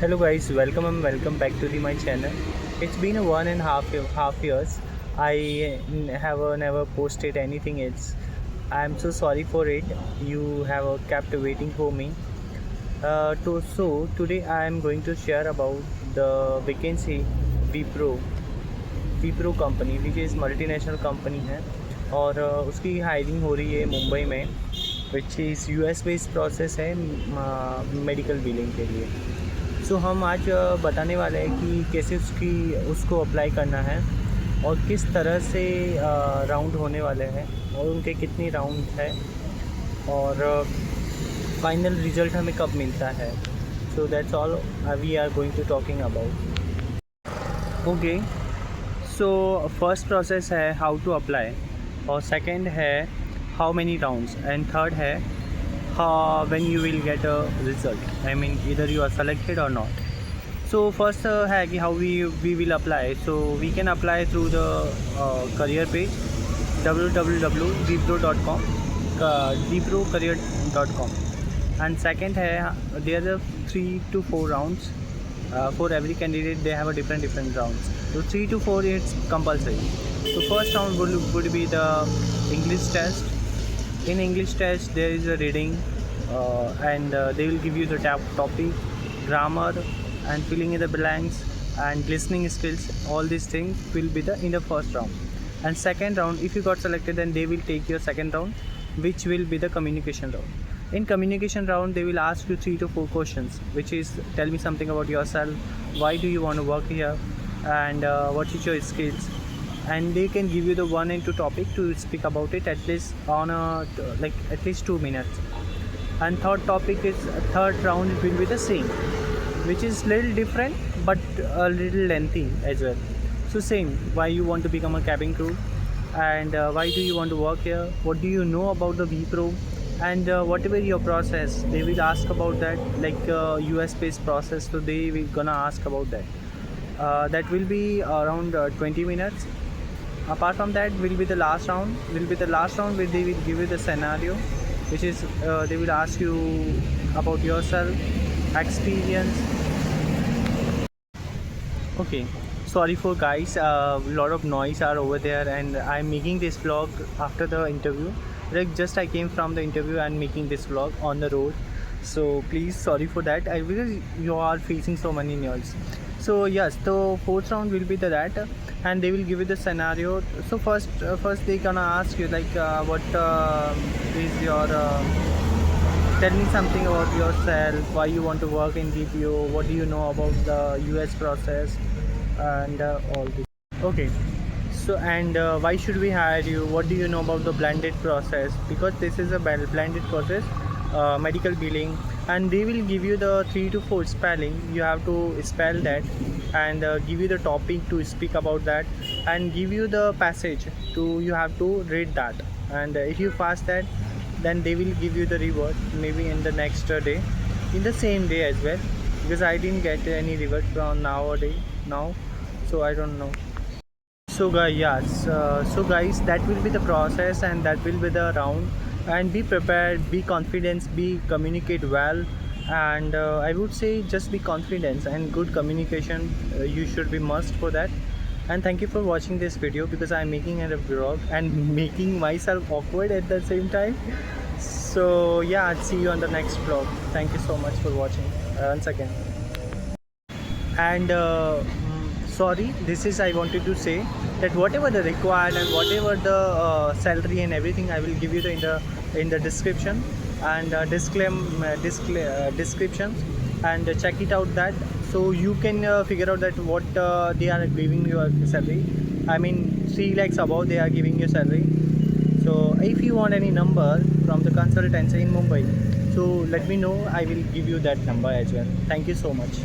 Hello guys, welcome and welcome back to my channel. It's been a 1.5 years. Have never posted anything else. I'm so sorry for it. You have kept waiting for me. Today I am going to share about the vacancy Wipro Wipro company which is multinational company है और उसकी hiring हो रही है मुंबई में which is US based process है medical billing के लिए। हम आज बताने वाले हैं कि कैसे उसको अप्लाई करना है और किस तरह से राउंड होने वाले हैं और उनके कितनी राउंड है और फाइनल रिज़ल्ट हमें कब मिलता है। So that's all we are going to talking about. Okay, so first process है हाउ टू अप्लाई और सेकंड है how many rounds and third है when you will get a result. I mean either you are selected or not. So first है कि how we will apply. So we can apply through the career page www.wipro.com wiprocareer.com and second है there are 3 to 4 rounds for every candidate. They have a different rounds. So 3 to 4 it's compulsory. So first round would be the English test. In English test there is a reading and they will give you the topic, grammar and filling in the blanks and listening skills. All these things will be in the first round. And second round, if you got selected, then they will take your second round, which will be the communication round. In communication round they will ask you 3 to 4 questions, which is tell me something about yourself, why do you want to work here, and what is your skills. And they can give you the 1 and 2 topic to speak about it at least on at least 2 minutes. And third round it will be the same, which is little different but a little lengthy as well. So same, why you want to become a cabin crew and why do you want to work here, what do you know about the Wipro, and whatever your process they will ask about that, like US based process, so they will gonna ask about that. That will be around 20 minutes. Apart from that will be the last round where they will give you the scenario, which is they will ask you about yourself, experience. Okay, sorry for guys, a lot of noise are over there and I'm making this vlog after the interview. Like just I came from the interview and making this vlog on the road, so please sorry for that. Because you are facing so many noise. So yes, the fourth round will be that and they will give you the scenario. So first they gonna ask you like what is your tell me something about yourself, why you want to work in BPO, what do you know about the US process and all this. Okay, so and why should we hire you, what do you know about the blended process, because this is a blended process, medical billing. And they will give you the 3 to 4 spelling, you have to spell that and give you the topic to speak about that and give you the passage to you have to read that. And if you pass that, then they will give you the reward maybe in the next day, in the same day as well, because I didn't get any reward from now, so I don't know. So guys, that will be the process and that will be the round. And be prepared, be confident, communicate well, and I would say just be confident and good communication, you should be must for that. And thank you for watching this video, because I'm making a vlog and making myself awkward at the same time. So yeah, I'll see you on the next vlog. Thank you so much for watching once again. And sorry, this is I wanted to say that whatever the required and whatever the salary and everything, I will give you in the description and descriptions, and check it out that, so you can figure out that what they are giving you a salary. I mean 3 lakhs above they are giving you salary. So if you want any number from the consultancy in Mumbai, so let me know, I will give you that number as well. Thank you so much.